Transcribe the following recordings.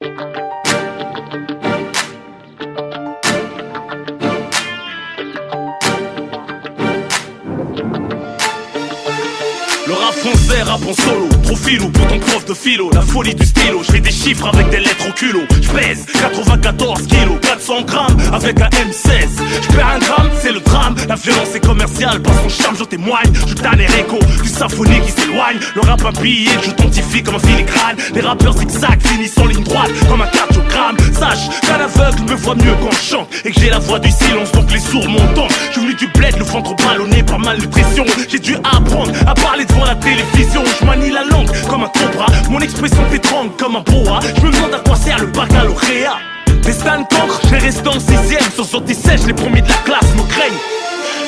Le rap français, rap en solo, trop filou pour ton prof de philo. La folie du stylo, je fais des chiffres avec des lettres au culot. Je pèse 94 kilos, 400 grammes avec un M16. Je perds un gramme, c'est le drame. La violence est commerciale, par son charme, j'en témoigne. Je tanne les réco, du symphonie qui s'éloigne. Le rap habillé, je t'entifie comme un filigrane. Les rappeurs zigzag finissent en ligne droite comme un cardiogramme. Sache qu'un aveugle me voit mieux quand je chante et que j'ai la voix du silence, donc les sourds m'entendent. Je suis venu du bled, le ventre ballonné par malnutrition. J'ai dû apprendre à parler devant la télévision. Je manie la langue comme un cobra, mon expression t'étrangle comme un boa. Je me demande à quoi sert le baccalauréat. Destin de cancre, j'ai resté en 6ème. Sans sortie sèche, les premiers de la classe me craignent.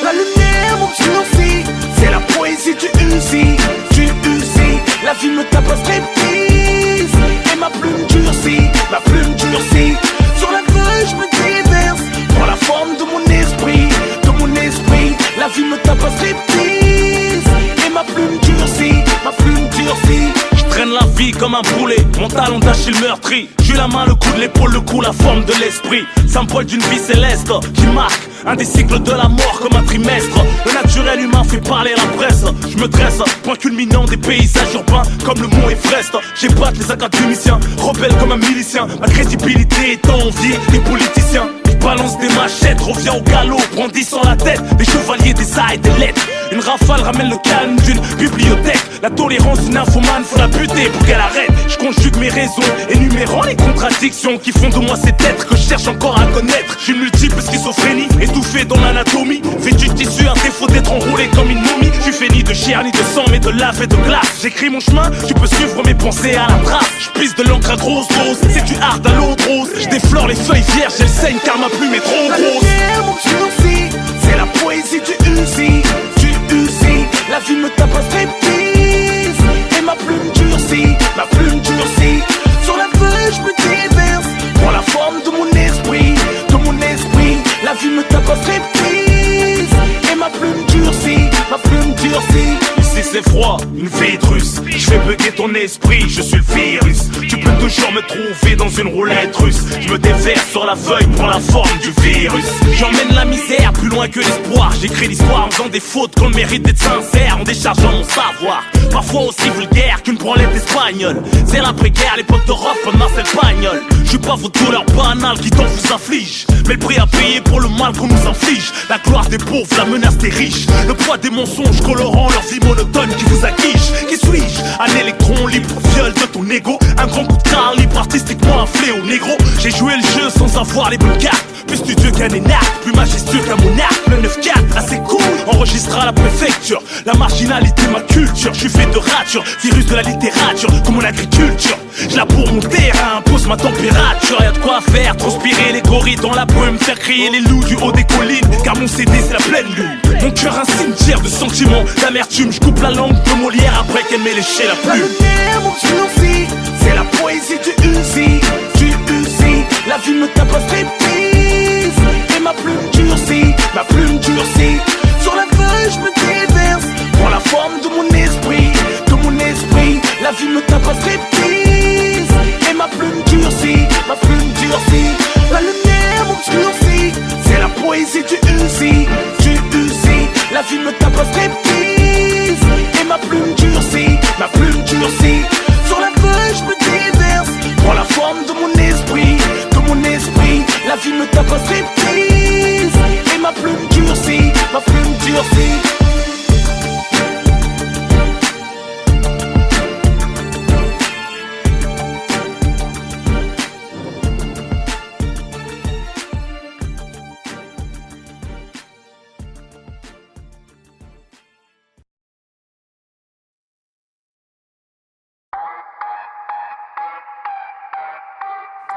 La lumière m'obscurcit, c'est la poésie du Uzi. Du Uzi, la vie me tape à striptease. Et ma plume durcit, ma plume durcit. Sur la feuille je me déverse, prends la forme de mon esprit. De mon esprit, la vie me tape à striptease. Et ma plume durcit, ma plume durcit. Je traîne la vie comme un boulet, mon talon d'Achille meurtri. J'ai la main, le coup de l'épaule, le cou, la forme de l'esprit. Symbole d'une vie céleste qui marque un des cycles de la mort comme un trimestre. Le naturel humain fait parler la presse. Je me dresse, point culminant des paysages urbains comme le mont Everest. J'épate les académiciens, rebelle comme un milicien. Ma crédibilité est enviée des politiciens. Balance des machettes, reviens au galop, brandissant la tête des chevaliers des A et des lettres. Une rafale ramène le calme d'une bibliothèque. La tolérance d'une infomane, faut la buter pour qu'elle arrête. Je conjugue mes raisons, énumérant les contradictions qui font de moi cet être que je cherche encore à connaître. J'ai une multiple schizophrénie, étouffée dans l'anatomie. Vêtu de tissu, un défaut d'être enroulé comme une momie. Je fais ni de chair ni de sang, mais de lave et de glace. J'écris mon chemin, tu peux suivre mes pensées à la trace. Je pisse de l'encre à grosse dose, c'est du hard à l'eau de rose. Je déflore les feuilles vierges, elles saignent car ma plume est trop La grosse. lumière m'obscurcit, c'est la poésie du Uzi. Du Uzi, la vie me tape à striptease. Et ma plume durcit, ma plume durcit. Sur la feuille je me déverse, prends la forme de mon esprit. De mon esprit, la vie me tape à striptease. Et ma plume durcit, ma plume durcit. Ici c'est froid, une vie de russe. Je fais bugger ton esprit, je suis le virus. Tu peux toujours me trouver dans une roulette russe. Je me déverse sur la feuille, prends la forme du virus. J'emmène la misère plus loin que l'espoir. J'écris l'histoire en faisant des fautes qu'on mérite d'être sincère, en déchargeant mon savoir. Parfois aussi vulgaire qu'une branlette espagnole. C'est l'après-guerre, l'époque de rock comme Marcel Pagnol. Je suis pas vos douleurs banales qui t'en vous affligent, mais le prix à payer pour le mal qu'on nous inflige. La gloire des pauvres, la menace des riches. Le poids des mensonges colorant leur vie monotone qui vous acquiche. Qui suis-je? Un électron libre, viol de ton ego. Un grand coup de car libre, artistiquement un fléau négro. J'ai joué le jeu sans avoir les bonnes cartes. Plus studieux qu'un énarque, plus majestueux qu'un monarque. Le 9-4, assez cool, enregistre à la préfecture. La marginalité, ma culture, je suis fait de rature. Virus de la littérature, comme mon agriculture. Je laboure mon terrain, impose ma température. Y'a de quoi faire, transpirer les gorilles dans la brume. Faire crier les loups du haut des collines, car mon CD c'est la pleine lune. Mon cœur un cimetière de sentiments, d'amertume. Je coupe la langue de Molière après qu'elle m'ait léché la La plume. lumière m'obscurcit, c'est la poésie du Uzi. Du Uzi, la vie me tape à striptease. Et ma plume durcit, ma plume durcit. Sur la feuille je me déverse, prends la forme de mon esprit. De mon esprit, la vie me tape à striptease. Et ma plume durcit, ma plume durcit. La lumière m'obscurcit, c'est la poésie du Uzi. Du Uzi, la vie me tape à striptease. Et ma plume durcit, ma plume durcit. Sur la feuille je me déverse, prends la forme de mon esprit. De mon esprit, la vie me tape à striptease. Et ma plume durcit, ma plume durcit.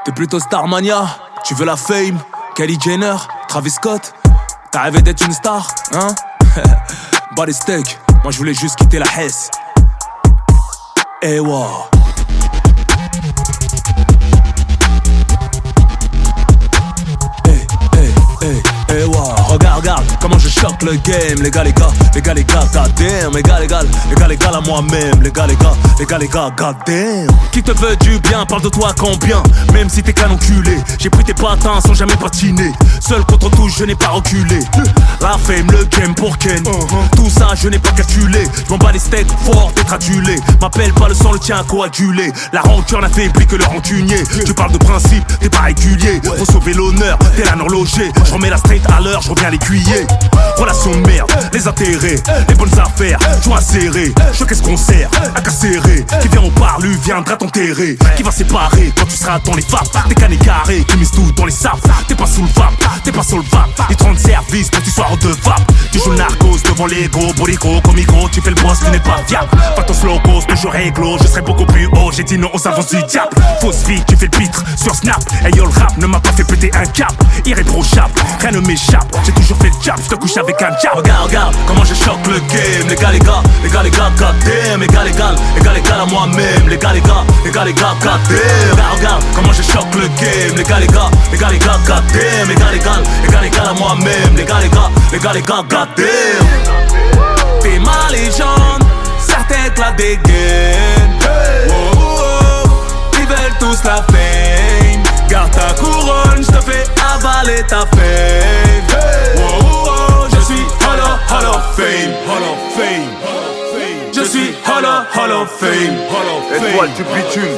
T'es plutôt Starmania, tu veux la fame, Kylie Jenner, Travis Scott. T'as rêvé d'être une star, hein? Body steak, moi je voulais juste quitter la Hesse. Eh wow. Eh wow. Regarde comment je choque choque le game. Les gars, goddamn. Les gars, à moi-même. Les gars, goddamn. Qui te veut du bien, parle de toi combien. Même si t'es qu'un enculé, j'ai pris tes patins sans jamais patiner. Seul contre tous, je n'ai pas reculé. La fame, le game pour Ken. Tout ça, je n'ai pas calculé. Je m'en bats les steaks forts, d'être adulé. M'appelle pas le sang, le tien coagulé. La rancœur n'affaiblit que le rancunier. Tu parles de principe, t'es pas régulier. Faut sauver l'honneur, t'es l'un horloger. Je remets la street à l'heure, je reviens l'écuyer. Relation de merde, les intérêts, les bonnes affaires, joint serré. Je qu'est-ce qu'on sert, à casserrer. Qui vient au parlu, viendra t'enterrer. Qui va séparer quand tu seras dans les vapes. T'es cané carré, qui mise tout dans les sables. T'es pas sous le vape, t'es pas sur le vape. Ils te rendent service pour que tu sois redevable. Tu joues le narcos devant les gros, bolico, comme micro, tu fais le boss, tu n'es pas fiable. Pas ton slow ghost, toujours réglo, je serai beaucoup plus haut. J'ai dit non aux avances du diable. Fausse vie, tu fais le pitre sur Snap. Hey yo, le rap ne m'a pas fait péter un cap. Irréprochable, rien ne m'échappe. J'ai toujours fait le jab, je te couche avec un jab. Regarde, comment je choque le game. Les gars, goddamn. Les gars, à moi-même. Les gars, goddamn. Regarde, comment je choque le game. Les gars, goddamn. Les gars, à moi-même. Les gars, goddamn. T'es ma légende, certains éclatent des gaines. Ils veulent tous la fame. Garde ta couronne, je te fais avaler ta fame. Je suis Hall of Fame. Je suis Hall of Fame. Étoile du bitume.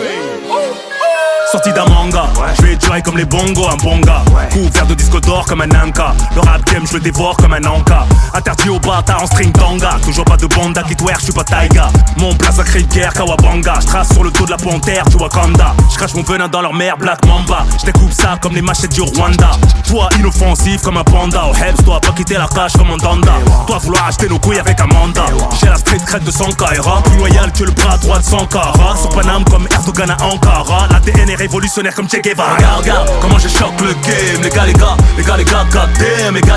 Sorti d'un manga, je vais durer comme les bongos, un bon gars. Couvert de disque d'or comme un anka. Le rap game, je le dévore comme un anka. Interdit aux bâtards en string tanga. Toujours pas de banda qui twerk, je suis pas taiga. Mon plat sacré de guerre, Kawabanga. Je trace sur le dos de la panthère du Wakanda. Je crache mon venin dans leur mer, Black Mamba. Je découpe ça comme les machettes du Rwanda. Toi inoffensif comme un panda. Au Hebs, toi pas quitter la cage comme un danda. Toi vouloir acheter nos couilles avec un mandat. J'ai la street crête de Sankara. Plus loyal que le bras droit de Sankara. Sur Paname comme Erdogan à Ankara. L'ADN est révolutionnaire comme Che Guevara. Regarde, comment je choque le game. Les gars, goddamn. Les gars,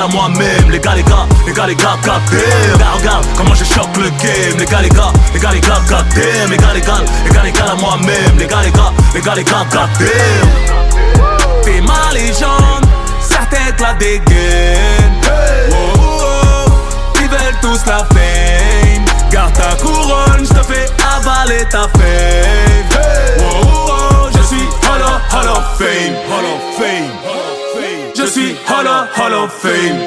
à moi-même. Les gars, goddamn. Regarde, comment je choque le game. Les gars, goddamn. Les gars, à moi-même. Les gars, goddamn. T'es ma légende, certains éclatent des gaines. Ils veulent tous la fame. Garde ta couronne, je te fais avaler ta fame. Je suis Hall of Fame. Je suis Hall of Fame.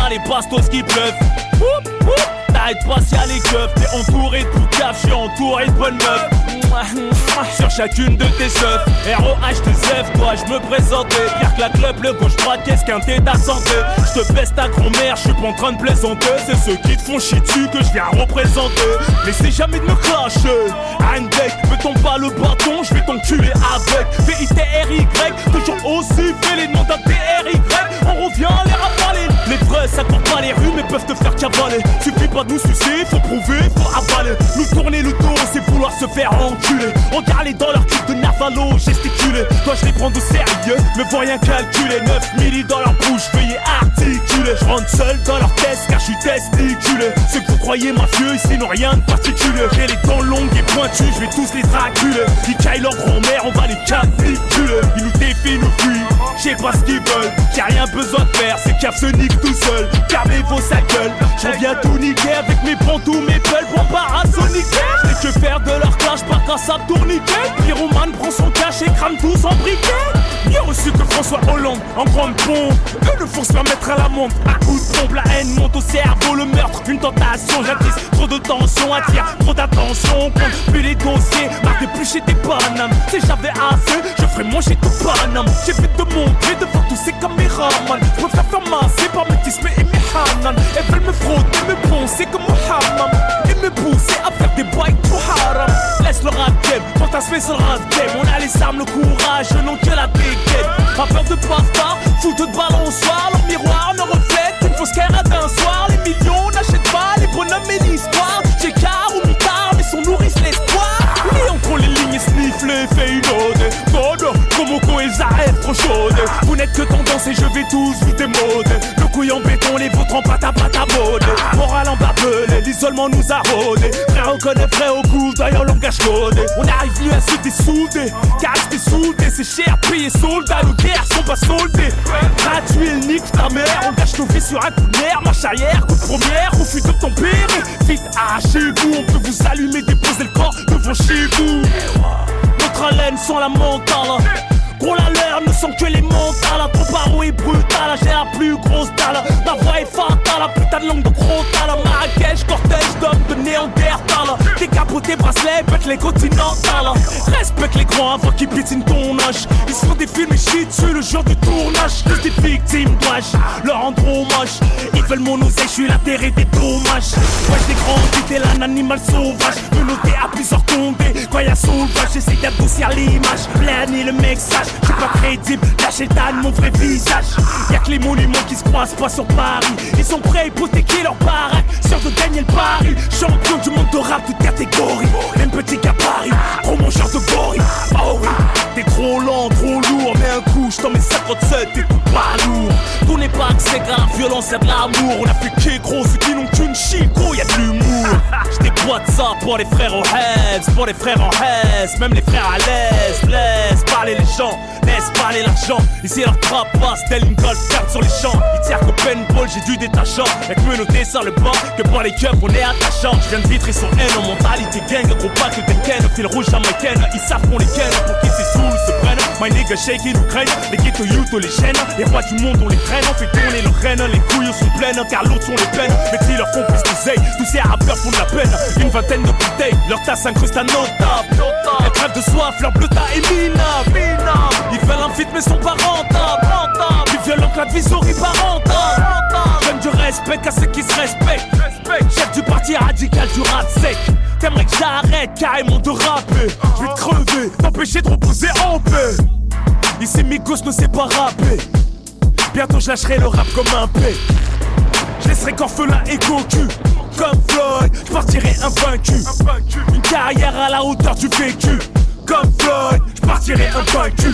Les bastos qui pleuvent. T'arrêtes pas si y'a les keufs. T'es entouré de poucaves, j'suis entouré de bonnes meufs. Sur chacune de tes seufs. ROH de Zef, toi j'me présentais. Pierre que la club, le gauche-droite, qu'est-ce qu'un thé ta santé. J'te baisse ta grand-mère, j'suis pas en train de plaisanter. C'est ceux qui te font chier dessus que j'viens représenter. N'essaie jamais de me clasher. Handek, me tombe pas le bâton, j'vais t'enculer avec VITRY, toujours aussi fait les demandes à TRY. On revient à les ravaler. Les vrais ça court pas les rues mais peuvent te faire cavaler. Suffit pas de nous sucer, faut prouver, faut avaler. Nous tourner le dos, c'est vouloir se faire enculer. Regarder dans leur cul de Navalo, gesticuler. Toi je les prends de sérieux, me vois rien calculer. 9 milli dans leur bouche, veuillez articuler. Je rentre seul dans leur test car je suis testiculé. Ceux que vous croyez mafieux, ici n'ont rien de particulier. J'ai les dents longues et pointues, je vais tous les traculer. Ils caillent leur grand-mère, on va les caniculer. Ils nous défient, nous fuient, je sais pas ce qu'ils veulent. J'ai rien besoin de faire, ces caves se niquent tout seul. Calmez-vous sa gueule, j'en viens tout niquer avec mes pantoufles, mes peuls pour parasoniquer. Et que faire de leur clash, par qu'un sable tourniquet. Pyromane prend son cash et crame tous en briquet. Mieux reçu que François Hollande en grande pompe. Eux ne font se permettre à la montre. À coup de pompe, la haine monte au cerveau, le meurtre, une tentation. J'attise trop de tension, attire trop d'attention. Compte plus les dossiers, marre d'éplucher des bananes. Si j'avais assez, je ferais manger tout Paname. J'ai fait de montrer devant tous ces caméramans. Je préfère faire masser par mes tismes et mes hanan. Elles veulent me frotter, me poncer comme Muhammad. Et me pousser à faire des bails pour haram. Laisse le rap game, fantasmer sur le rap game. On a les armes, le courage, non que la dégaine. Pas peur de bâtard, fou de balance les arrête trop chaudes. Vous n'êtes que tendance et je vais tous vous démoder. Le couille en béton, les vôtres en pâte à mode. Moral en barbelé, l'isolement nous a rôdé. Frère reconnaît frère au cou, d'ailleurs langage codé. On arrive mieux à se dessouder, car rester soudé c'est cher, payer soldat. Nos guerres sont pas soldées. Gratuit, nique ta mère, on gâche nos vies sur un coup de nerf. Marche arrière, coup de première, au fut de ton père. Vite arrachez-vous, on peut vous allumer, déposer le corps devant chez vous. Notre haleine sans la mentale. Gros la leur ne sont que les mentales. Trop paro et brutal, j'ai la plus grosse dalle. Ma voix est fatale, la putain de langue de crotal. Marrakech, cortège d'hommes de Néandertal. Décapoté, bracelet, pète les continentales. Respecte les grands avant qu'ils piétinent ton âge. Ils se font des films et chient dessus le jour du tournage. Tous des victimes, dois-je leur rendre hommage. Ils veulent mon oseille, je suis la terre et des dommages. Ouais, j'ai grandi tel un animal sauvage. Me noter à plusieurs condés. Quand y'a sauvage, j'essaie d'adoucir l'image. Planer le message. J'suis pas crédible, lâchez le tas de mon vrai visage. Y'a que les monuments qui se croisent pas sur Paris. Ils sont prêts à hypothéquer leur baraque, sûrs de gagner le pari. Champion du monde de rap, toute catégorie. Même petit gabarit, trop mon genre de gorille. Oh oui, t'es trop lent, trop lourd. Mets un coup, j't'en mets 57, t'es tout pas lourd. Tout n'est pas que c'est grave, violence y'a de l'amour. On a fait qu'est gros, ceux qui n'ont qu'une chic, gros y'a de l'humour. J'déboîte ça pour les frères au Hess, pour les frères en Hess, même les frères à l'aise. Laisse parler les gens, laisse parler l'argent. Ici leur trappe passe, tel une golf carte sur les champs. Ils tirent qu'au paintball, j'ai du détachant. Y'a que me noter sur le banc, que pour les keufs on est attachant. J'viens de vitrer son haine en mentalité gang. Gros pas que t'es ken, fil rouge jamaïcaine. Ils savent qu'on les ken, pour qui c'est sous se prennent. My nigga shake in Ukraine, les ghetto youth on les chaînes. Les rois du monde on les traîne, on fait tourner leurs reines. Les couilles sont pleines, car l'autre sont les peines. Mais qui leur font plus d'oseille, tous ces rappeurs font de la peine. Une vingtaine de bouteilles, leur tasse s'incruste à notable. Elles crèvent de soif, leur bleu tas est minable. Ils veulent un feat mais sont pas rentables. Plus violent que la visorie pas rentable. J'aime du respect à ceux qui se respectent. Chef du parti radical du rap sec. T'aimerais que j'arrête carrément de rapper. Je vais te crever, t'empêcher de reposer en paix. Ici Migos ne sait pas rapper. Bientôt je lâcherai le rap comme un paix. Je laisserai qu'orphelin et cocu. Comme Floyd, je partirai invaincu. Une carrière à la hauteur du vécu. Comme Floyd, je partirai invaincu.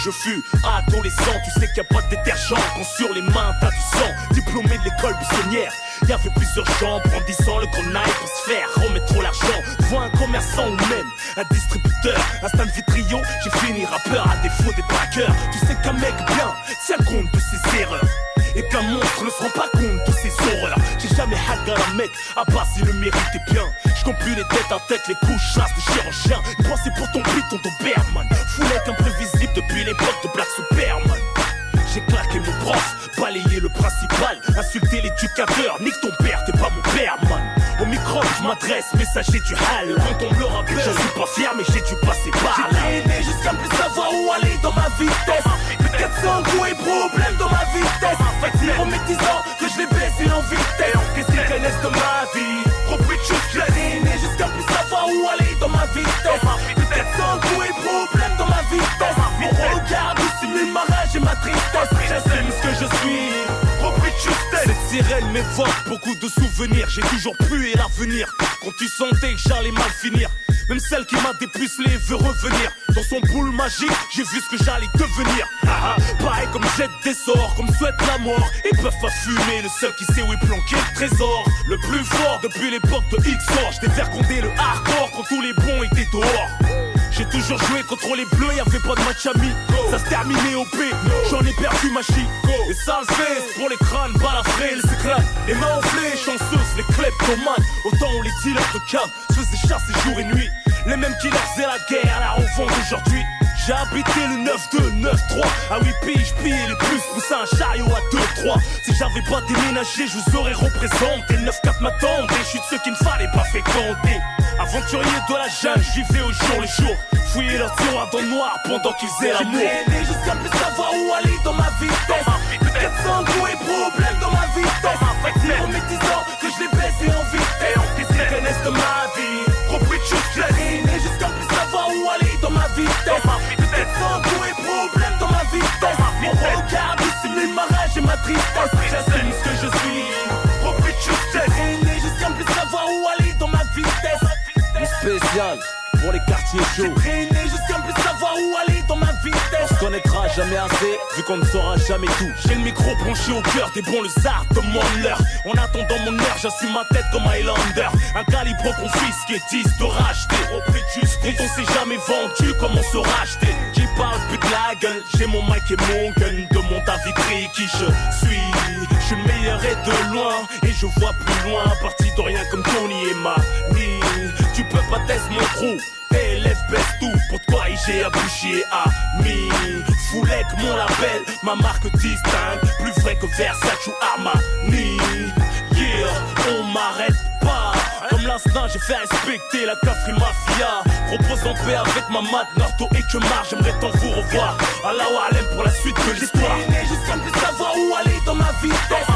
Je fus adolescent, tu sais qu'il n'y a pas de détergent. Quand sur les mains t'as du sang, diplômé de l'école buissonnière. Y'avait plusieurs chambres, brandissant le grenaille pour se faire remettre trop l'argent. Vois un commerçant ou même un distributeur, un stand Vitrio, j'ai fini rappeur à défaut des braqueurs. Tu sais qu'un mec bien tient compte de ses erreurs et qu'un monstre ne se rend pas compte de ses horreurs. J'ai jamais hack un mec, à part s'il le méritait bien. J'compte plus les têtes à tête, les couches chasse de chirurgien. Une pensée pour ton piton Doberman. Foulette imprévisible depuis l'époque de Black Superman. J'ai claqué mon prof, balayé le principal, insulté l'éducateur, nique ton père, t'es pas mon père, man. Au micro, je m'adresse, messager du hal. Quand on me le rappelle, je suis pas fier, mais j'ai dû passer par là. J'ai traîné jusqu'à plus savoir où aller dans ma vitesse. Plus de 400 coups et problèmes dans ma vitesse. Fait que c'est en mes 10 ans que je l'ai baissé en vitesse. Qu'est-ce qu'ils connaissent de ma vie? Repris de choses, j'ai traîné jusqu'à plus savoir où aller dans ma vitesse. Plus de 400 coups et problèmes dans ma vitesse. Mon regard dissimule ma rage et ma tristesse. J'assume ce que je suis, repris de justesse. Cette sirène m'évoque beaucoup de souvenirs. J'ai toujours pu et l'avenir. Quand tu sentais que j'allais mal finir, même celle qui m'a dépucelé veut revenir. Dans son boule magique, j'ai vu ce que j'allais devenir. Pareil comme jette des sorts, comme souhaite la mort. Ils peuvent pas fumer, le seul qui sait où est planqué le trésor. Le plus fort depuis l'époque de XOR. J't'ai fait raconter le hardcore quand tous les bons étaient dehors. J'ai toujours joué contre les bleus, y'avait pas de match ami. Ça se terminait au P, j'en ai perdu ma chic. Et ça le fait, pour les crânes, balafrés, les éclats. Les mains enflées, chanceuses, les kleptomanes. Autant où les dealers de cam se faisaient chasser jour et nuit. Les mêmes qui leur faisaient la guerre, la revente aujourd'hui. J'ai habité le 9-2-9-3. À 8 piges, pillé les plus, poussé un chariot à 2-3. Si j'avais pas déménagé, je vous aurais représenté. 9-4 m'attendait, je suis de ceux qu'il ne fallait pas fréquenter. Aventurier de la jungle, j'y vais au jour le jour. Fouiller leurs tiroirs dans le noir pendant qu'ils faisaient l'amour. J'ai traîné jusqu'à plus savoir où aller dans ma vitesse. 400 coups et problèmes dans ma vitesse. En mes 10 ans que je les baissé en vitesse. Ils connaissent de ma vie. Repris de choses, j'ai traîné jusqu'à plus savoir où aller dans ma vitesse. 400 coups et problèmes dans ma vitesse. Mon regard dissimule ma rage et ma tristesse. J'assume ce que je suis. Repris de choses, j'ai traîné jusqu'à plus savoir où aller dans ma vitesse. Spécial pour les quartiers chauds. J'ai traîné jusqu'à plus savoir où aller dans ma vitesse. On se connaîtra jamais assez, vu qu'on ne saura jamais tout. J'ai le micro branché au cœur des bons lezards de mon leur. En attendant mon heure, j'assume ma tête comme Highlander. Un calibre confisqué, 10 de racheter. Repris de justice, on s'est jamais vendu, comment se racheter. Qui parle plus de la gueule, j'ai mon mic et mon gun. Demande à Vitry qui je suis. Je suis le meilleur et de loin, et je vois plus loin. Parti de rien comme Tony et Mani. Tu peux pas tester mon trou. Élève baisse tout, pour toi j'ai abouché ami. Foulec mon label, ma marque distingue. Plus vrai que Versace ou Armani. Yeah, on m'arrête pas. Comme l'instinct j'ai fait respecter la Cafri Mafia. Propose en paix avec ma mat, Narto et que marre. J'aimerais tant vous revoir. Allah Alem pour la suite de l'histoire. J'ai traîné jusqu'à plus savoir où aller dans ma vitesse.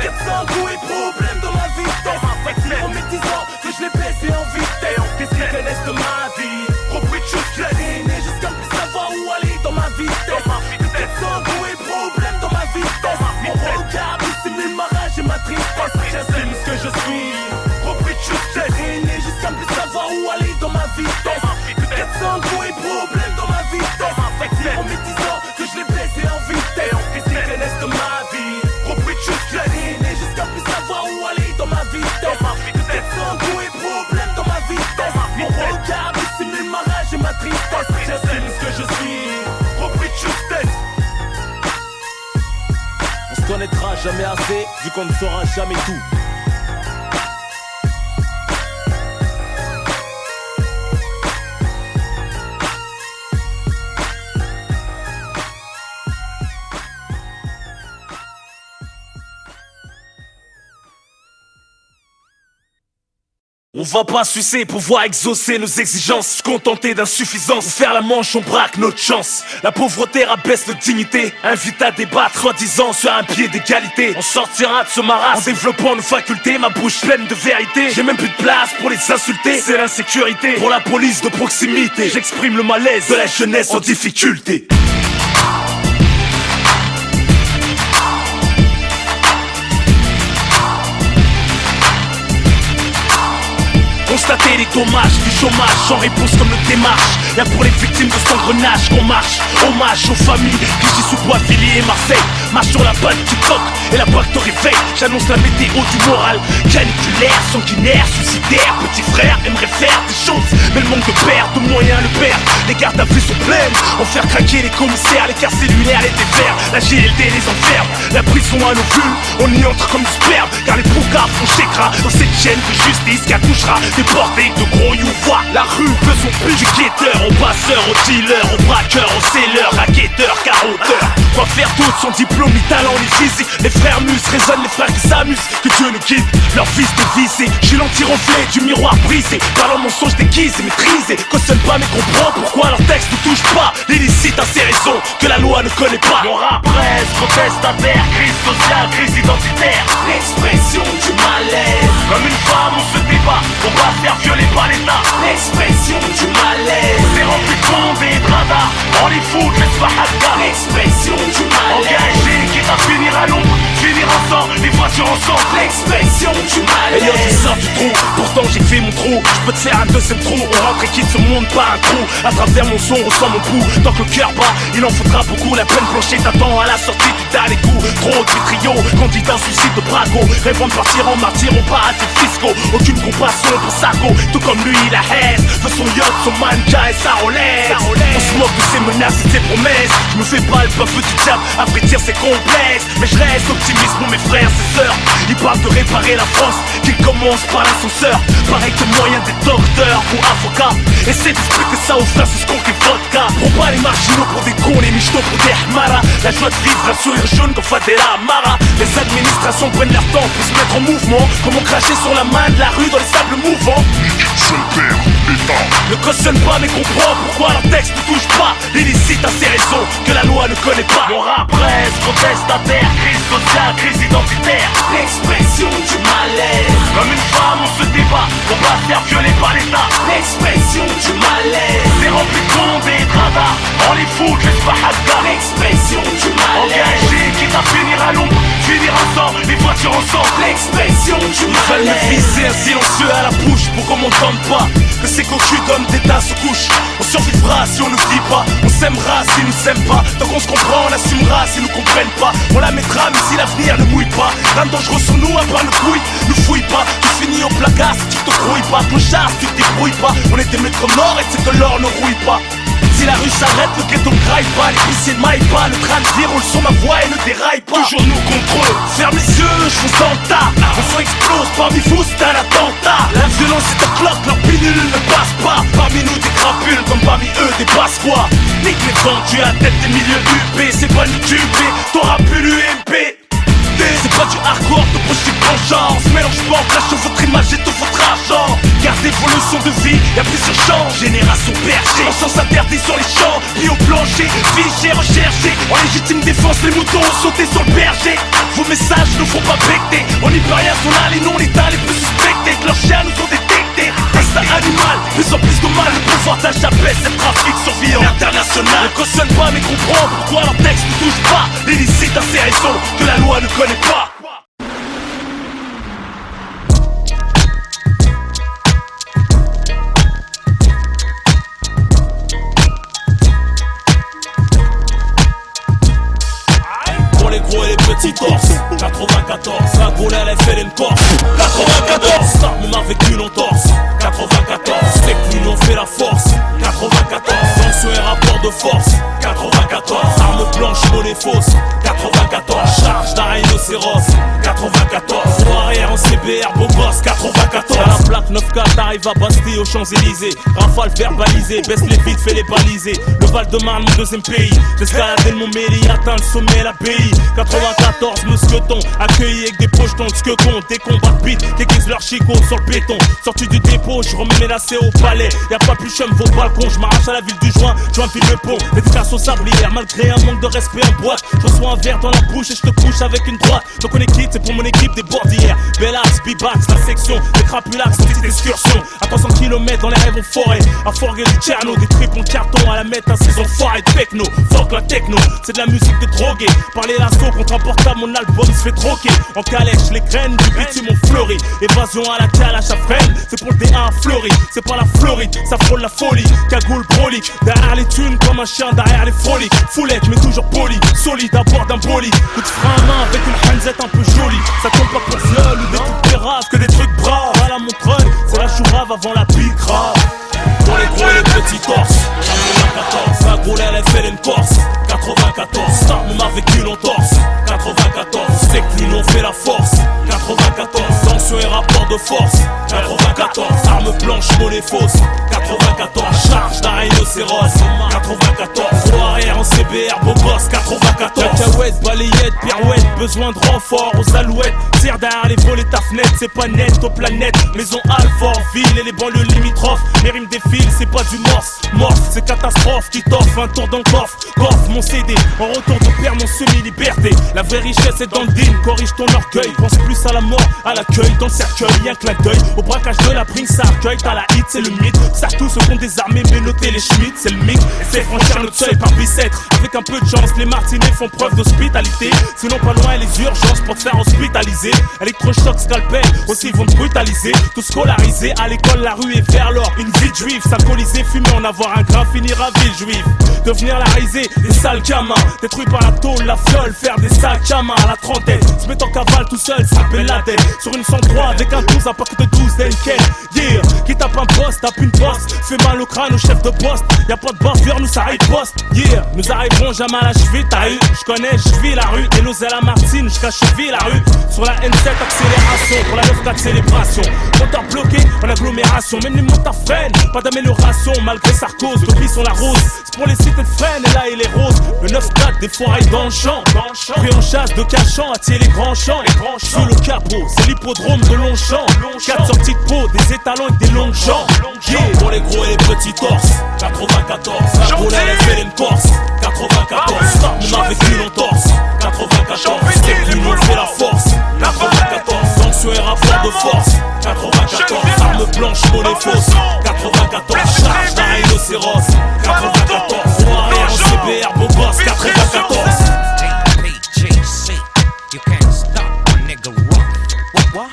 400 coups et problèmes dans ma vitesse. En mes 10 ans que je les baissé en vitesse. Qu'est-ce qu'ils connaissent de ma vie? Repris de choses, j'ai traîné jusqu'à plus savoir où aller dans ma vitesse. 400 coups et problèmes dans ma vitesse. Mon regard dissimule ma rage et ma tristesse. J'assume ce que je suis. Repris de choses, j'ai traîné jusqu'à plus savoir où aller dans ma vitesse. 400 coups et problèmes dans ma vitesse. En mes 10 ans que je les baissé en vitesse. Qu'est-ce qu'ils connaissent de ma vie? Repris de choses, j'ai traîné jusqu'à plus savoir où aller dans ma vitesse. 400 coups et problèmes dans ma vitesse. Mon regard dissimule ma rage et ma tristesse. J'assume ce que je suis. Repris de justesse. On se connaîtra jamais assez, vu qu'on ne saura jamais tout. On va pas sucer, pouvoir exaucer nos exigences, se contenter d'insuffisance, ou faire la manche, on braque notre chance. La pauvreté rabaisse notre dignité, invite à débattre, soi-disant sur un pied d'égalité. On sortira de ce marasme en développant nos facultés, ma bouche pleine de vérité. J'ai même plus de place pour les insulter, c'est l'insécurité. Pour la police de proximité, j'exprime le malaise de la jeunesse en difficulté. Constater les dommages du chômage sans réponse comme le démarche. Y'a pour les victimes de cet engrenage qu'on marche. Hommage aux familles Clichy sous Boisvilliers et Marseille. Marche sur la balle du coq et la bague te réveille. J'annonce la météo du moral. Caniculaire, sanguinaire, suicidaire. Petit frère aimerait faire des choses, mais le manque de père, de moyens le perd. Les gardes à vue sont pleines, en faire craquer les commissaires. Les quarts cellulaires, les défers, la GLD les enferme. La prison à nos vues, on y entre comme du sperme. Car les poucards font chécra dans cette chaîne de justice qui accouchera déporté de gros youvois. La rue veut son plus. Du guetteur au passeur, au dealer, au braqueur, au seller, racketteur, carotteur. Quoi faire d'autre sans diplôme, ni talent, ni physique. Les frères mus résonnent, les frères qui s'amusent. Que Dieu nous guide, leur fils dévissé. J'ai l'anti-reflet du miroir brisé. Par leur mensonge déguisé, maîtrisé. Cautionne pas mais comprend pourquoi leur texte ne touche pas l'illicite à ces raisons que la loi ne connaît pas. Mon rap reste protestataire, crise sociale, crise identitaire. L'expression du malaise. Comme une femme on se débat, on va se faire violer par l'État. L'expression du malaise. C'est rempli de bombes et de radars. On les fout, laisse pas Hadga. L'expression du malaise. Engagé, quitte à finir à l'ombre, finir ensemble, les voitures ensemble. L'expression du malaise. Ayant tu sors du trou, pourtant j'ai fait mon trou. Je peux te faire un deuxième trou, on rentre et quitte ce monde, pas un trou. À travers mon son, ressent mon pouls. Tant que le cœur bat, il en faudra beaucoup. La peine planchée t'attend à la sortie du dernier coup. Trop de trio, candidat suicide de Braco. Rêvant de partir en martyr au paradis fiscaux. Aucune compassion pour Sarko, tout comme lui la haine. Veut son yacht, son manja et sa Rolex. On se moque de ses menaces et ses promesses. Je me fais pas le bœuf du diable, à vrai dire c'est complexe. Mais je reste optimiste pour mes frères et sœurs. Ils parlent de réparer la France, qu'ils commencent par l'ascenseur. Pareil que moyen des docteurs ou avocats. Essaie d'expliquer ça aux frères, c'est ce qu'on fait vodka. Prends pas les marginaux pour des cons, les michetots pour des hmaras. La joie de vivre, un sourire jaune comme Fadela Amara. Les administrations prennent leur temps pour se mettre en mouvement. Comment cracher sur la main de la rue dans les sables mouvants. Seul père, l'État. Ne cautionne pas mais comprends pourquoi leur texte ne touche pas l'illicite à ces raisons que la loi ne connaît pas. Mon rap presse, contestataire, crise sociale, crise identitaire. L'expression du malaise. Comme une femme on se débat, on va se faire violer par l'État. L'expression du malaise. C'est rempli de monde et de radars. On les fout, laisse pas Hakka. L'expression du malaise. Engagé, quitte à finir à l'ombre, finir ensemble, les voitures ensemble. L'expression du Ils veulent me malaise. viser un silencieux à la bouche pour qu'on m'entende pas. Que ces cocus d'hommes d'état se couchent. On survivra si on ne vit pas. On s'aimera s'ils nous s'aiment pas. Tant qu'on se comprend, on assumera s'ils nous comprennent pas. On la mettra mais si l'avenir ne mouille pas. Rien de dangereux sur nous à part le couille. Nous fouille pas, tu finis au placard si tu te grouilles pas. Clochard si tu te débrouilles pas. On est des maîtres morts et c'est que l'or ne rouille pas. Si la rue s'arrête, le ghetto ne graille pas. Les policiers ne maillent pas, le train de vie roule sur ma voie et ne déraille pas. Toujours nous contre eux, ferme les yeux, je vous en tas. Le son explose, parmi vous c'est un attentat. La violence est un cloque, leur pilule ne passe pas. Parmi nous des crapules, comme parmi eux des basquois. Nique les vendus à tête des milieux UP. C'est pas nous tuer, t'auras plus l'UMP. C'est pas du hardcore, de prochain vengeance. Mélange pas, clash votre image et tout votre argent. Gardez vos leçons de vie, y'a plusieurs champs. Génération berger, on sens interdit sur les champs. Puis au plancher, figé, recherché. En légitime défense, les moutons ont sauté sur le berger. Vos messages ne font pas becter. On n'y peut rien, on a les noms, l'état les plus suspectés. Que leurs chiens nous ont détectés. Instinct animal, plus en plus de mal. Le pouvoir d'achat baisse, c'est le trafic survie en international. Ne cautionne pas mais comprends pourquoi leur texte ne touche pas l'illicite à ces raisons que la loi ne connaît pas. Pour les gros et les petits torses 94, la gros elle fait une corse 94, ça on a vécu l'entorse 94, c'est que l'union fait la force 94, tension et rapport de force 94, arme blanche, monnaie fausse 94, charge d'un rhinocéros 94, roue arrière en CBR, beau gosse 94, à la plaque 9-4 t'arrives à Bastille aux Champs-Élysées, rafale verbalisée, baisse les vides, fais les baliser, le Val-de-Marne mon deuxième pays, j'escaladais le Montmélie, atteint le sommet l'abbaye 94, mousqueton, accueilli avec des projetons de squeton, des combats de bite, déguisent leur chicot sur le béton. Sorti du dépôt, je remets menacé au palais. Y'a pas plus chum vos balcons, je m'arrache à la ville du joint, j'enfile le pont, dédicace aux sablières, malgré un manque de respect en boîte. Je reçois un verre dans la bouche et je te couche avec une droite. Donc on est quitte, c'est pour mon équipe des bordières. Bellax, Bibax, la section, des crapulax, petite excursion. À 300 km dans les rêves en forêt, à forger du Tcherno, des triples en carton à la mettre à saison foire et techno. Fuck la techno, c'est de la musique de drogué. Parler l'assaut contre un portable, mon album se fait troquer. En calèche, les graines du bitume ont fleuri. Évasion à la calache à freine, c'est pour le D1 fleuri. C'est pas la Floride, ça frôle la folie. Cagoule brolique, derrière les thunes comme un chien derrière les froliques. Foulette mais toujours poli, solide à bord d'un bolide. Coup de frein à main avec une hanzette un peu jolie. Ça tombe pas pour viol ou des trucs péraves, que des trucs braves. À la Montreuil, c'est la chourave avant la pique grave. Pour les gros et les petits torses 94, la gros elle fait une corse 94, ça on a vécu l'entorse 94, c'est que l'union fait la force 94, tension et rapport de force 94, arme blanche, monnaie fausse 94, charge d'un rhinocéros 94, roue arrière en CBR, beau gosse 94, cacahuète, balayette, pirouette, besoin de renfort aux alouettes, tire derrière les volets ta fenêtre, c'est pas net aux planètes, maison Alfort, ville et les banlieues limitrophes, mes rimes défilent, c'est pas du morse, c'est catastrophe qui t'offre un tour dans le coffre, coffre mon CD, en retour de père mon semi-liberté, la vraie richesse est dans le deal, corrige ton orgueil, pense plus à la mort, à l'accueil, dans le cercueil, y'a un clin d'œil, au braquage de la bringue, ça accueille, t'as la hit, c'est le mythe, ça tous se compte des armées, mais notez les schmitts, c'est le mythe, c'est franchir notre seuil par bicêtre, avec un peu de chance, les martinets font preuve d'hospitalité, sinon pas loin les urgences pour te faire hospitaliser, électrochoc, scalpel, aussi vont te brutaliser, tout scolarisé, à l'école la rue est vers l'or, une vie de juif, s'alcooliser, fumer, en avoir un grain, finir à ville juive, devenir la risée, des sales gamins, détruits par la tôle, la fiole, faire des sacs à main à la trentaine, se mettre en cavale tout seul, s'appelle la tête, sur une 103 avec un 12 à partir de 12, Stenken. Yeah, qui tape un boss, tape une bosse. Fait mal au crâne au chef de poste. Y'a pas de bavure, nous ça arrive poste. Yeah, nous arriverons jamais à la cheville, t'as eu. J'connais, j'vis la rue. Et nous à la Martine, j'cache cheville la rue. Sur la N7, accélération. Pour la 9-4, célébration. Moteur bloqué, en agglomération. Même les motards freinent, pas d'amélioration. Malgré Sarkozy, depuis sont la rose. C'est pour les cités de freine, et là il est rose. Le 9-4, des foirailles dans le champ. Pris en chasse de cachant, attirer les grands champs. Sous le capot, c'est l'hippodrome de Longchamp. 4 sorties de peau, des étalons et des longues jambes. Yeah, pour les gros et les petits torses. 94, la boule elle est fait une Corse. 94, on a vécu l'entorse. 94, c'est l'union fait la force. 94, sanction et rapport de force. 94, arme blanche, monnaie fausse. 94, charge d'un rhinocéros. 94, on arrière en CBR, beau gosse. 94. You can't stop a nigga rock. What?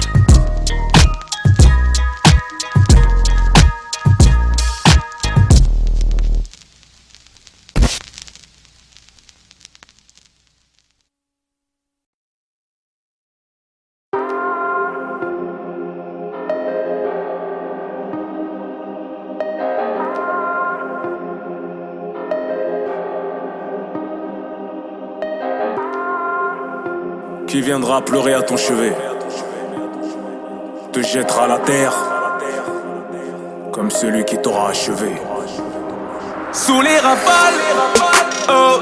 Qui viendra pleurer à ton chevet, te jettera à la terre, comme celui qui t'aura achevé. Sous les rafales, oh,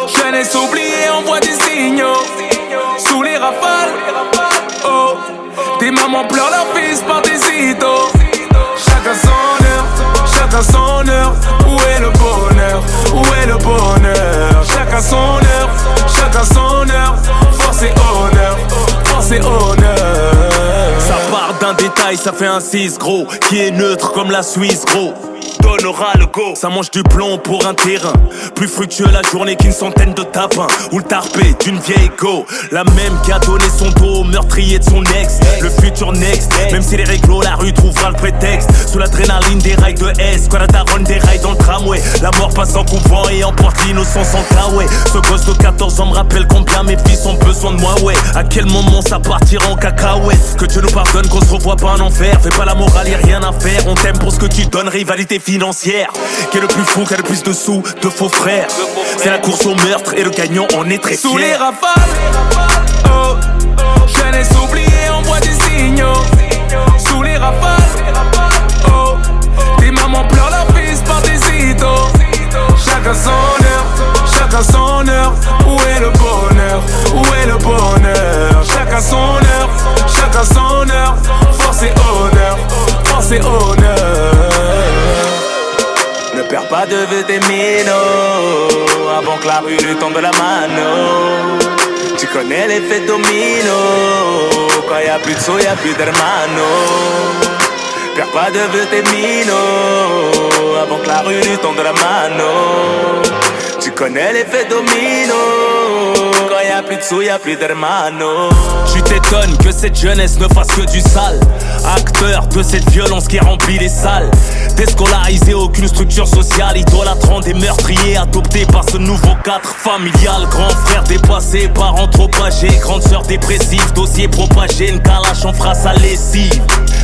jeunesse oubliée envoie des signaux. Sous les rafales, oh, des mamans pleurent leur fils par des idoles. Chacun son heure, chacun son heure. Où est le bonheur, où est le bonheur? Chacun son heure, chacun son heure. Force et honneur, force et honneur. Ça part d'un détail, ça fait un 6 gros, qui est neutre comme la Suisse gros. Donnera le go. Ça mange du plomb pour un terrain. Plus fructueux la journée qu'une centaine de tapins. Ou le tarpé d'une vieille go. La même qui a donné son dos au meurtrier de son ex. Le futur next. Même si les réglos, la rue trouvera le prétexte. Sous l'adrénaline des rails de S. Quoi la daronne des rails dans le tramway. La mort passe en couvent et emporte l'innocence en kawaii. Ce gosse de 14 ans me rappelle combien mes fils ont besoin de moi, ouais. À quel moment ça partira en cacahuète. Que Dieu nous pardonne, qu'on se revoit pas en enfer. Fais pas la morale, y'a rien à faire. On t'aime pour ce que tu donnes, rivalité financière. Qui est le plus fou, qui a le plus de sous, de faux frères. C'est la course au meurtre et le gagnant en est très fier. Sous les rafales, oh, jeunesse oubliée envoie des signaux. Sous les rafales, oh, des mamans pleurent leur fils par des idoles. Chacun son heure, chacun son heure. Où est le bonheur, où est le bonheur? Chacun son heure, chacun son heure. Force et honneur, force et honneur. Ne perds pas de vue tes minots avant que la rue lui tombe de la mano. Tu connais l'effet domino. Quand y'a plus de sous, y'a plus d'hermano. Perds pas de vue tes minots avant que la rue lui tombe de la mano. Tu connais l'effet domino. Quand y'a plus de sous, y'a plus d'hermano. Tu t'étonnes que cette jeunesse ne fasse que du sale. Acteur de cette violence qui remplit les salles. Déscolarisé, aucune structure sociale. Idolâtrant des meurtriers adoptés par ce nouveau cadre familial. Grand frère dépassé, parents trop âgés. Grande sœur dépressive, dossier propagé. Une calache en fera sa lessive.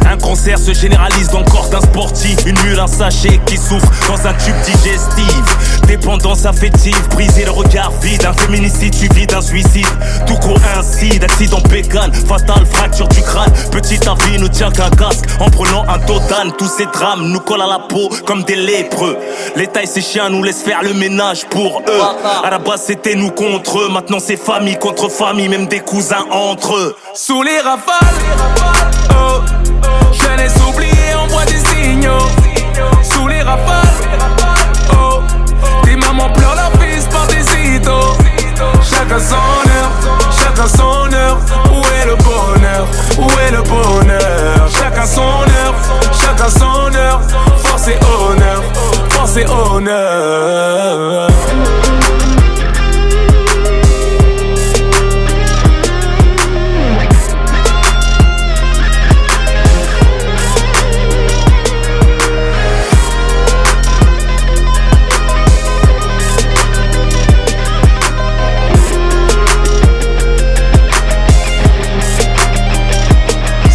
Un cancer se généralise dans le corps d'un sportif. Une mule, un sachet qui souffre dans un tube digestif. Dépendance affective, briser le regard vide. Un féminicide suivi d'un suicide. Tout coïncide, accident pécan, fatal, fracture du crâne. Petite avis ne tient qu'un casque. En prenant un Dodan, tous ces drames nous collent à la peau comme des lépreux. L'État et ses chiens nous laissent faire le ménage pour eux. À la base c'était nous contre eux. Maintenant c'est famille contre famille, même des cousins entre eux. Sous les rafales, oh, jeunesse oubliée envoie des signaux. Sous les rafales, oh, des mamans pleurent leur fils par des idoles. Chacun son heure, chacun son heure. Où est le bonheur, où est le bonheur? Chacun son heure, chacun son heure. Force et honneur, force et honneur.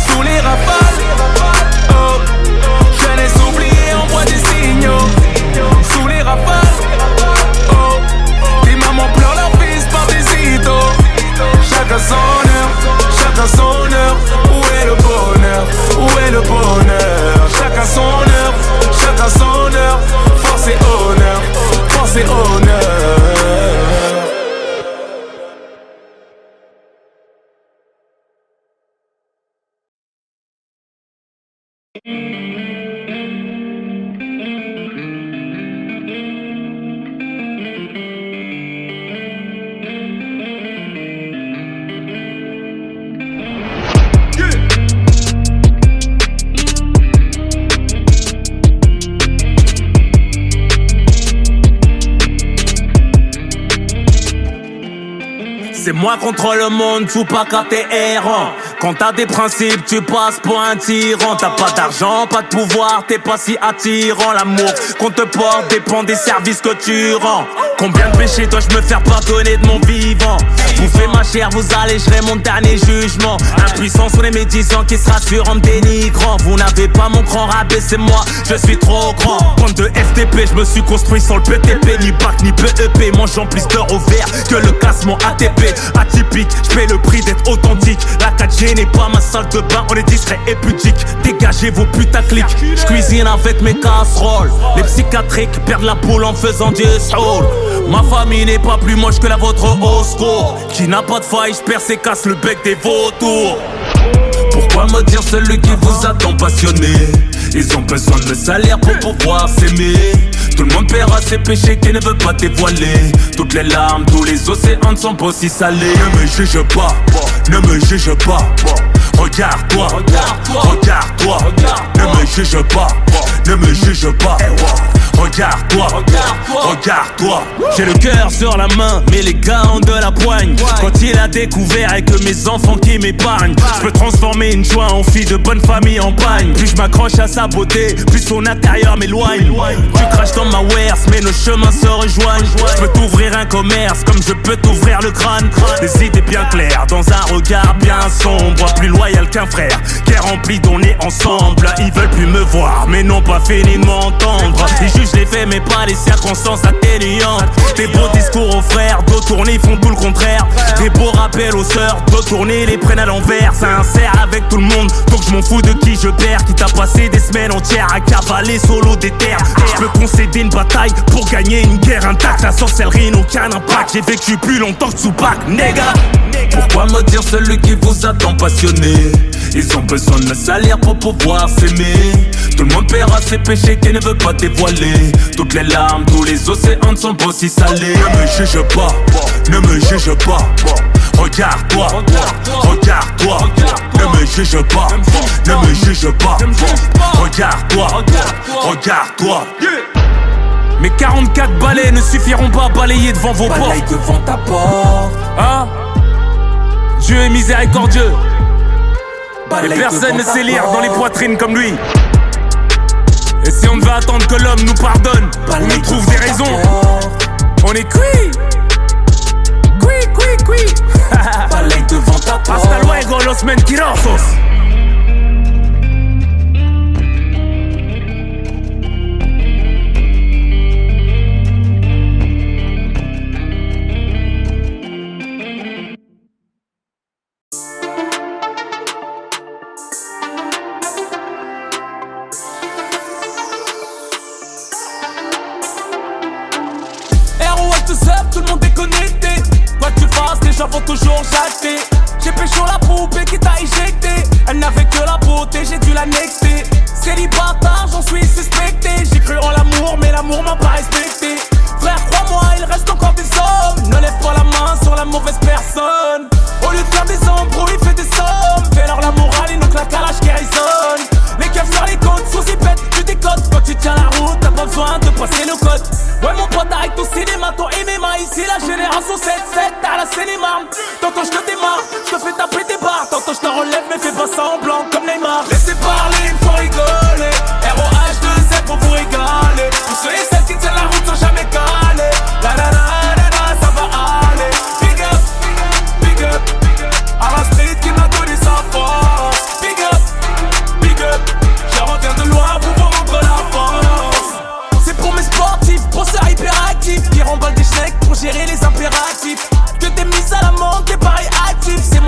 Sous les rafales, force et honneur. C'est moi contre le monde, faut pas qu'à t'es errant. Quand t'as des principes, tu passes pour un tyran. T'as pas d'argent, pas de pouvoir, t'es pas si attirant. L'amour qu'on te porte dépend des services que tu rends. Combien de péchés dois-je me faire pardonner de mon vivant? Bouffez ma chair, vous allégerez mon dernier jugement. Impuissant sont les médisants qui se rassurent en me dénigrant. Vous n'avez pas mon cran, rabaissez-moi, je suis trop grand. Bande de FTP, je me suis construit sans le PTP. Ni bac, ni PEP, mangeant plus d'heures au vert que le classement ATP. Atypique, je paie le prix d'être authentique. La 4G n'est pas ma salle de bain, on est discret et pudique. Dégagez vos putaclics, je cuisine avec mes casseroles. Les psychiatriques perdent la boule en faisant du soul. Ma famille n'est pas plus moche que la vôtre au secours. Qui n'a pas de faille, je perce et casse le bec des vautours. Pourquoi me dire celui qui vous a tant passionné? Ils ont besoin de salaire pour pouvoir s'aimer. Tout le monde paiera ses péchés qui ne veut pas dévoiler. Toutes les larmes, tous les océans ne sont pas si salés. Ne me juge pas, ne me juge pas. Regarde-toi, regarde-toi. Ne me juge pas, ne me juge pas. Regarde-toi, regarde-toi. J'ai le cœur sur la main, mais les gars ont de la poigne. Quand il a découvert et que mes enfants qui m'épargnent, je peux transformer une joie en fille de bonne famille en pagne. Plus je m'accroche à sa beauté, plus son intérieur m'éloigne. Tu craches dans ma wares, mais nos chemins se rejoignent. Je peux t'ouvrir un commerce comme je peux t'ouvrir le crâne. Des idées bien claires, dans un regard bien sombre. Plus loyal qu'un frère, qui est rempli d'on est ensemble. Ils veulent plus me voir, mais n'ont pas fini de m'entendre. Ils jugent les faits mais pas les circonstances atténuantes. Des beaux discours aux frères, dos tournés font tout le contraire. Des beaux rappels aux sœurs, dos tournés les prennent à l'envers. Sincère avec tout le monde, donc je m'en fous de qui je perds. Qui t'a passé des semaines entières à cavaler solo des terres. Je peux concéder une bataille pour gagner une guerre intacte. La sorcellerie n'a aucun impact, j'ai vécu plus longtemps que Tupac, nigga. Pourquoi me dire celui qui vous a tant passionné? Ils ont besoin de me salir pour pouvoir s'aimer. Tout le monde paiera ses péchés qui ne veut pas dévoiler. Toutes les larmes, tous les océans ne sont pas si salés. Ne me juge pas, ne me juge pas. Regarde-toi, regarde-toi. Ne me juge pas, ne me juge pas. Regarde-toi, regarde-toi. Mes 44 balais ne suffiront pas à balayer devant vos portes. Balaye devant ta porte. Hein? Dieu est miséricordieux. Et Balaye personne ne devant ta sait lire porte. dans les poitrines comme lui. Et si on devait attendre que l'homme nous pardonne, ou nous trouve des raisons, on est cuit. Cuit. Balaye devant ta porte. Hasta luego los mentirosos. Tout le monde est connecté. Quoi que tu fasses, les gens vont toujours jacter. J'ai pécho la poupée qui t'a éjecté. Elle n'avait que la beauté, j'ai dû la nexter. Célibataire, j'en suis suspecté. J'ai cru en l'amour, mais l'amour m'a pas respecté. Frère, crois-moi, il reste encore des hommes. Ne lève pas la main sur la mauvaise personne. Au lieu de faire des embrouilles, fais des sommes. Fais-leur la morale et nous claque à l'âge qui résonne. Les keufs sur les côtes, sous y pète, tu décodes. Quand tu tiens la route, t'as pas besoin de passer le code. Ouais mon pote, arrête ton cinéma, ton MMA. Ici la génération 7-7, à la cinéma. Tantôt je te démarre, je te fais taper tes barres. Tantôt je te relève, mais fais pas semblant comme Neymar. Laissez parler, il faut rigoler. ROH2Z pour vous régaler. Tous ceux et celles qui tiennent la route sans jamais caler. La la la la la, ça va aller. Big up, big up. À la street qui m'a donné sa force. Big up, big up. Je reviens de loin pour vous rendre la force. C'est pour mes sportifs, penseurs hyperactifs qui rembalent des chèques pour gérer les impératifs. Que t'es mis à la menthe, t'es pas réactif. C'est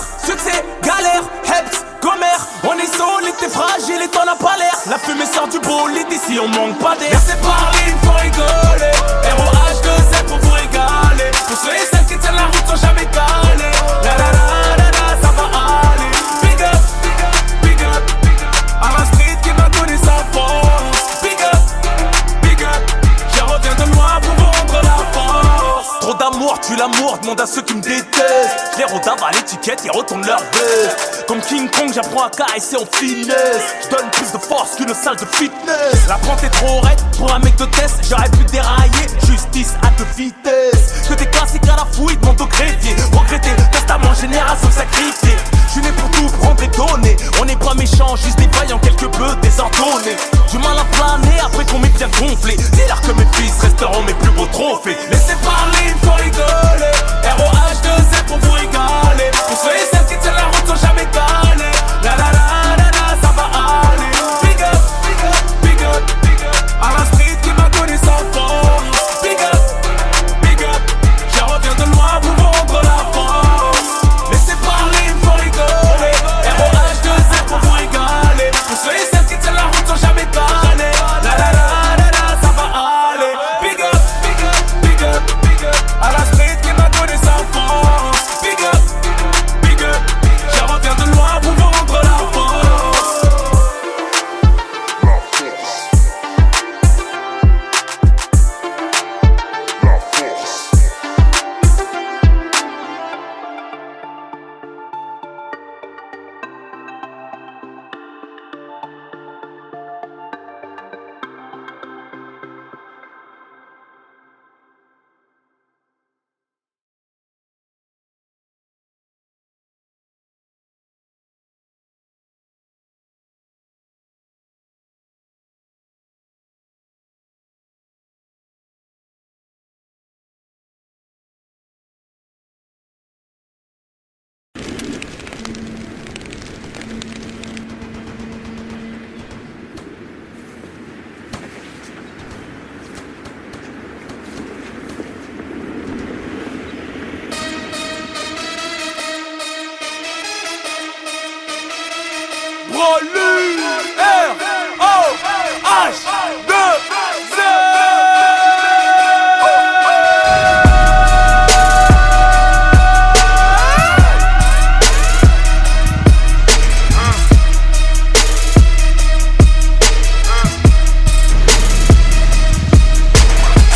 Bonheur, succès, galère, heps, gomer. On est solide, t'es fragile et t'en as pas l'air. La fumée sort du bolide, ici on manque pas d'air. Laissez parler, il faut rigoler. ROH2Z pour vous régaler. Pour ceux et celles qui tiennent la route sans jamais caler. La la la la la, ça va aller. Big up, big up, big up, big up. À la street qui m'a donné sa force. Big up, big up. Je reviens de loin pour vendre la force. Trop d'amour, tue l'amour, demande à ceux qui me détestent. Je les rodave à l'étiquette, ils retournent leur veste. Comme King Kong, j'apprends à caresser en finesse. Je donne plus de force qu'une salle de fitness. La pente est trop raide pour un mec de test. J'aurais pu dérailler, justice à deux vitesses. Que des classiques à la fouille, demande au greffier. Regretter, testament, génération sacrifiée. Je suis né pour tout prendre et donner. On n'est pas méchants, juste des vaillants, quelque peu désordonnés. Du mal à planer après qu'on m'ait bien gonflé. Dis-leur que mes fils resteront mes plus beaux trophées. Laissez parler, il faut rigoler. ROH2Z pour vous régaler. Pour ceux et celles qui tiennent la route sans jamais caler. La la la la la, ça va aller. Big up, big up, big up, big up. À la street qui m'a donné sa force. Big up, big up. Je reviens de loin pour vendre la force. Laissez parler, il faut rigoler. ROH2Z pour vous régaler. Pour ceux et celles qui tiennent la route sans jamais caler. La la la la la, ça va aller. Big up, big up, big up, big up. À la street qui m'a donné sa force. Big up, big up. Je reviens de loin pour vendre la force. La force.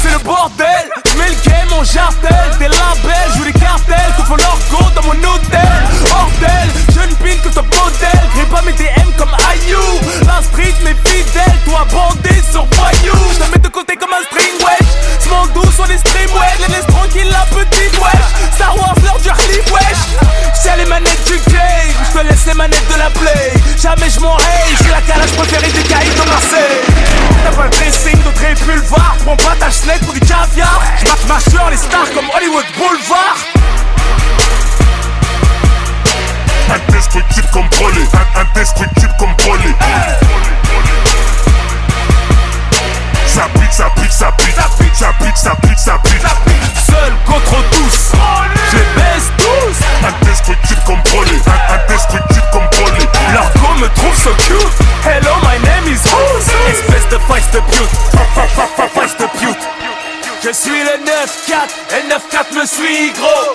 C'est le bordel, je mets le game en jartel. Des labels, joue les cartels, tout font leur go dans mon hôtel. Bordel, jeune pile que ton modèle. Grille pas mes DM comme Ayou. La street m'est fidèle, toi bandé sur voyou. Je te mets de côté comme un string wedge. Smoke doux sur les stream wedge. Les laisse tranquille la petite wesh. Star Wars leur du clip wesh. J'tiens les manettes du game, je te laisse les manettes de la play. Jamais je m'en raye, j'ai la calage préférée des caïds de Marseille. T'as pas le dressing de Grey Pulvar. Prends pas ta schneck pour du caviar. J'marque ma sur les stars comme Hollywood Boulevard. Indestructible comme Broly. Indestructible comme Broly. Ça pique, ça pique, ça pique. Ça pique, ça pique, ça pique. Seul contre tous, je les baisse tous. Indestructible comme Broly. Indestructible comme Broly. Leur go me trouve so cute. Hello, my name is Who's. Espèce de feist de pute. Feist de pute. Je suis le 9-4 et le 9-4 me suit gros.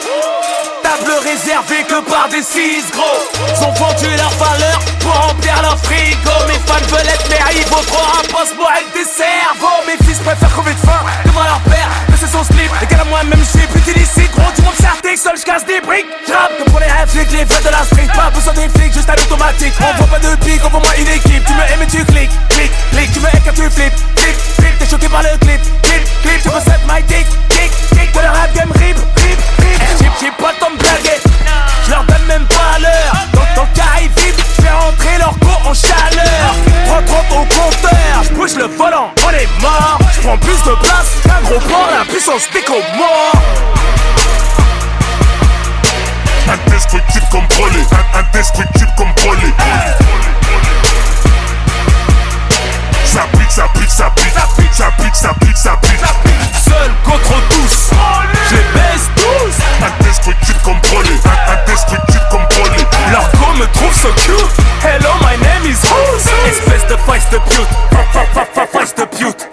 Table réservée que par des 6 gros. Sont vendu leur valeur pour remplir leur frigo. Mes fans veulent être mes rivaux. Trop un poste-moi avec des cerveaux. Mes fils préfèrent crever de faim devant leur père. Laisser son slip, les gars à moi-même je suis plus illicite. Gros du monde certique, seul je casse des briques. J'rappe comme pour les rêves, j'ai les vrais de la street. Pas besoin des flics, juste à l'automatique. On voit pas de pique, on voit moi une équipe. Tu me aimes et tu cliques, clique, clique. Tu me hais quand tu flippes, flip, flip. T'es choqué par le clip, clip, clip. Tu veux set my dick, dick, dick. De le rap game, rip, rip, rip. J'ai pas le temps de blaguer, je leur donne même pas l'heure. Donc dans le carré vide, je fais rentrer leur go en chaleur. 3-30 au compteur, je push le volant, on est mort. Je prends plus de place qu'un gros port, la puissance déco mort. Indestructible comme Broly. Indestructible comme Broly. Ça pique, ça pique, ça pique. Ça pique, ça pique, ça pique. Seul contre tous, je les baisse tous. Indestructible comme Broly. Indestructible comme Broly. de pute, face de pute.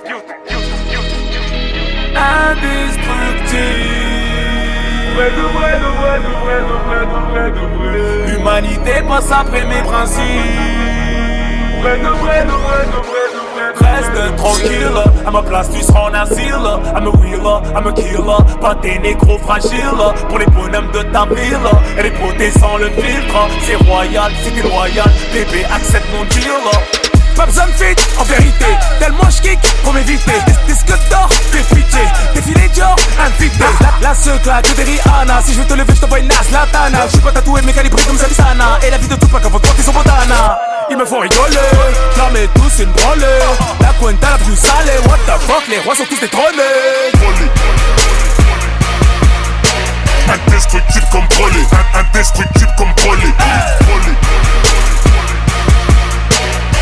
Indestructible. L'humanité passe après mes principes. Reste tranquille, à ma place tu seras en asile. I'm a wheeler, I'm a killer, pas des négros fragiles. Pour les bonhommes de ta ville, et les beautés sans le filtre. C'est royal, c'est loyal, bébé accepte mon deal. Pas besoin de fit, en vérité, tellement je kick pour m'éviter. Disque d'or, fais pitié, défilé Dior, invité. La secla de Rihanna, si je veux te lever je t'envoie une naze, latana. Je suis pas tatoué mais calibré comme Salisana. Et la vie de Tupac avant de porter son bandana. Ils me font rigoler, je leur mets tous une branlée. La cuenta la plus salée, what the fuck, les rois sont tous détrônés. Indestructible comme Broly, indestructible comme Broly.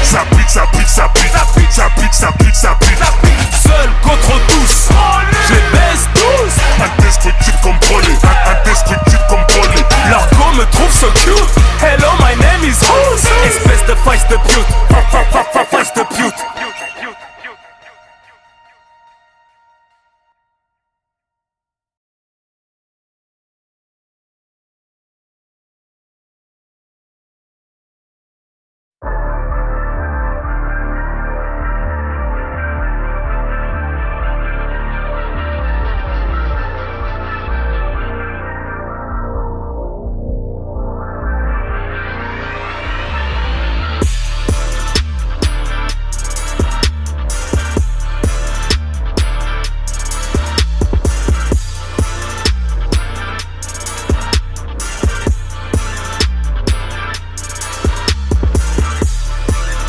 Ça pique, ça pique, ça pique, ça pique, ça pique, ça pique, ça pique. Seul contre tous, je les baisse tous. Indestructible comme Broly, indestructible comme Broly. Leur go me trouve so cute. Hello, my name is Rose. Espèce de face de pute, face de pute.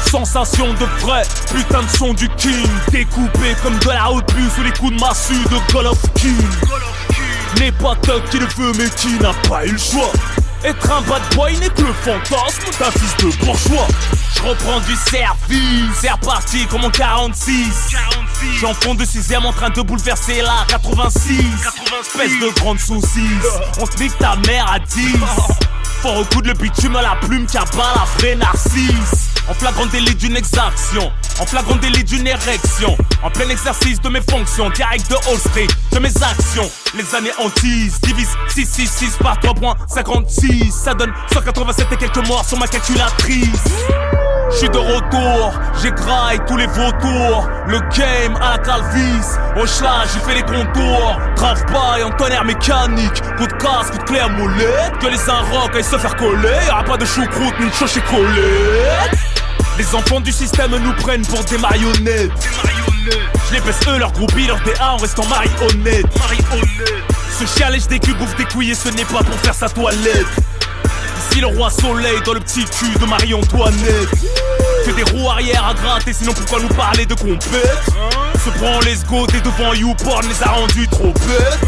Sensation de vrai, putain de son du king. Découpé comme de la haute puce sous les coups de massue de Call of King. N'est pas Tuck qui le veut mais qui n'a pas eu le choix. Être un bad boy n'est que le fantasme d'un fils de bourgeois. Je reprends du service, c'est reparti comme en 46. J'en fond de 6ème en train de bouleverser la 86. Espèce de grande saucisse, on te nique ta mère à 10. Faut recoudre le bitume à la plume qui abat la vraie narcisse. En flagrant délit d'une exaction, en flagrant délit d'une érection, en plein exercice de mes fonctions, direct de Wall Street, de mes actions. Les anéantissent, divise 666 par 3.56. Ça donne 187 et quelques morts sur ma calculatrice. J'suis de retour, j'égraille tous les vautours. Le game à la calvis, au chat j'ai fait les contours. Drive-by en tonnerre mécanique, coup de casse, coup de clé à molette. Que les Inrocks aillent se faire coller, y'aura pas de choucroute ni de choché collé. Les enfants du système nous prennent pour des marionnettes. Je les baisse eux, leur groupie, leur DA en restant marionnette. Ce chien lèche des culs, bouffe des couilles et ce n'est pas pour faire sa toilette. Ici le roi soleil dans le petit cul de Marie-Antoinette. Que des roues arrière à gratter, sinon pourquoi nous parler de compète. Se prend les go, des devant YouPorn les a rendus trop bêtes.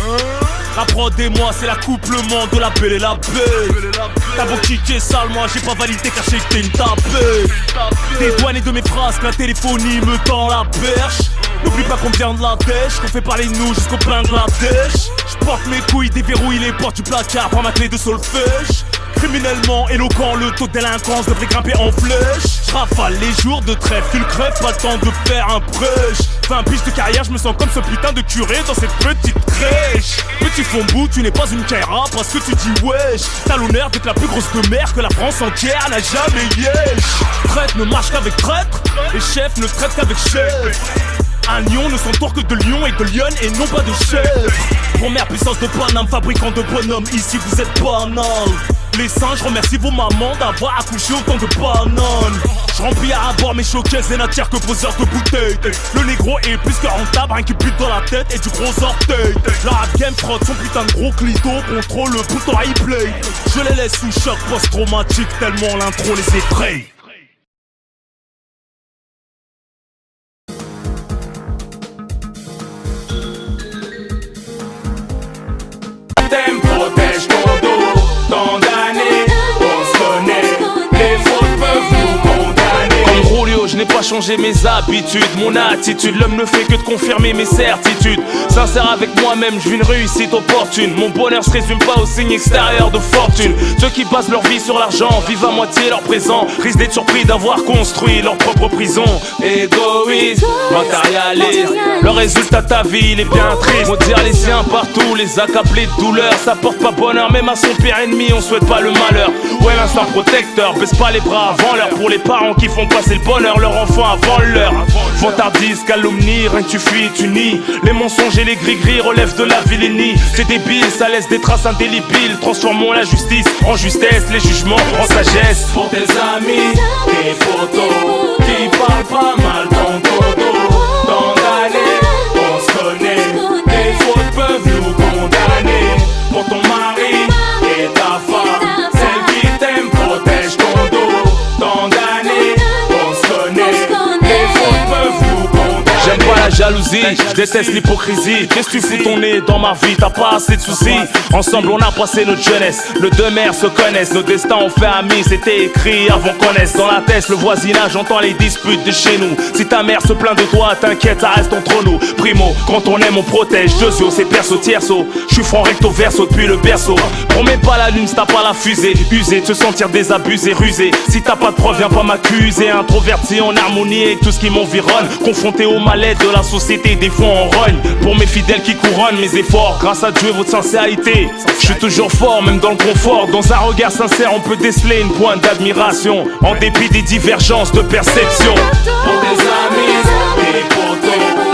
La prod et moi c'est l'accouplement de la belle et la bête. T'as beau kicker sale, moi j'ai pas validé car j'ai que t'es une tapette. Dédouané de mes phrases que la téléphonie me tend la perche. N'oublie pas qu'on vient de la dèche, qu'on fait parler de nous jusqu'au Bangladesh. J'porte mes couilles, déverrouille les portes du placard, prends ma clé de solfège. Criminellement éloquent, le taux de délinquance devrait grimper en flèche. J'rafale les jours de trêve, tu le crèves, pas le temps de faire un prêche. 20 piges de carrière, je me sens comme ce putain de curé dans cette petite crèche. Petit fond bout, tu n'es pas une Kaira parce que tu dis wesh. T'as l'honneur d'être la plus grosse de mer que la France entière n'a jamais yesh. Traite ne marche qu'avec traître, et chef ne traite qu'avec chef. Un lion ne s'entoure que de lion et de lionne et non pas de chef. Première puissance de Paname, fabricant de bonhommes, ici vous êtes banal. Les singes, remercie vos mamans d'avoir accouché autant de bananes. Je remplis à bord mes showcases et n'attire que poseurs de bouteilles. Le négro est plus que rentable, rien qui bute dans la tête et du gros orteil. La rap game frotte son putain de gros clito, contrôle le bouton replay. Je les laisse sous choc post-traumatique tellement l'intro les effraie. Protège ton dos, tant d'années, on se connaît, les fautes peuvent nous condamner. Comme Julio, je n'ai pas changer mes habitudes, mon attitude. L'homme ne fait que de confirmer mes certitudes. Sincère avec moi-même, je vis une réussite opportune. Mon bonheur se résume pas au signe extérieur de fortune. Ceux qui basent leur vie sur l'argent vivent à moitié leur présent, risquent d'être surpris d'avoir construit leur propre prison. Égoïste, matérialiste, le résultat de ta vie il est bien triste. Maudire les siens partout, les accabler de douleur, ça porte pas bonheur, même à son pire ennemi on souhaite pas le malheur. Ouais, l'instinct protecteur, baisse pas les bras avant l'heure. Pour les parents qui font passer le bonheur leur enfant avant l'heure. Vantardise, calomnie, rien que tu fuis, tu nies. Les mensonges et les gris-gris relèvent de la vilainie. C'est débile, ça laisse des traces indélébiles. Transformons la justice en justesse, les jugements en sagesse. Pour tes amis, tes photos qui parlent pas mal ton dodo. Tant d'années, on se connaît, les fautes peuvent nous condamner. Pour ton mari et ta femme, celle qui t'aime protège ton dos. Tant d'années, on se connaît, les fautes peuvent nous condamner. J'aime pas la jalousie, je déteste l'hypocrisie. Qu'est-ce que tu fous ton nez dans ma vie, t'as pas assez de soucis. Ensemble on a passé notre jeunesse, le deux mères se connaissent. Nos destins ont fait amis, c'était écrit avant qu'on naisse. Dans la tête, le voisinage entend les disputes de chez nous. Si ta mère se plaint de toi, t'inquiète, ça reste entre nous. Primo, quand on aime on protège. Deuxio, c'est perso tierso. J'suis franc recto verso depuis le berceau. Promets pas la lune si t'as pas la fusée. Usé, te sentir désabusé, rusé. Si t'as pas de preuve, viens pas m'accuser. Introverti en harmonie avec tout ce qui m'environne. Confronté au mal-être de la société, des fois on rogne. Pour mes fidèles qui couronnent mes efforts, grâce à Dieu votre sincérité, je suis toujours fort même dans le confort. Dans un regard sincère on peut déceler une pointe d'admiration, en dépit des divergences de perception. Pour tes amis, tes potos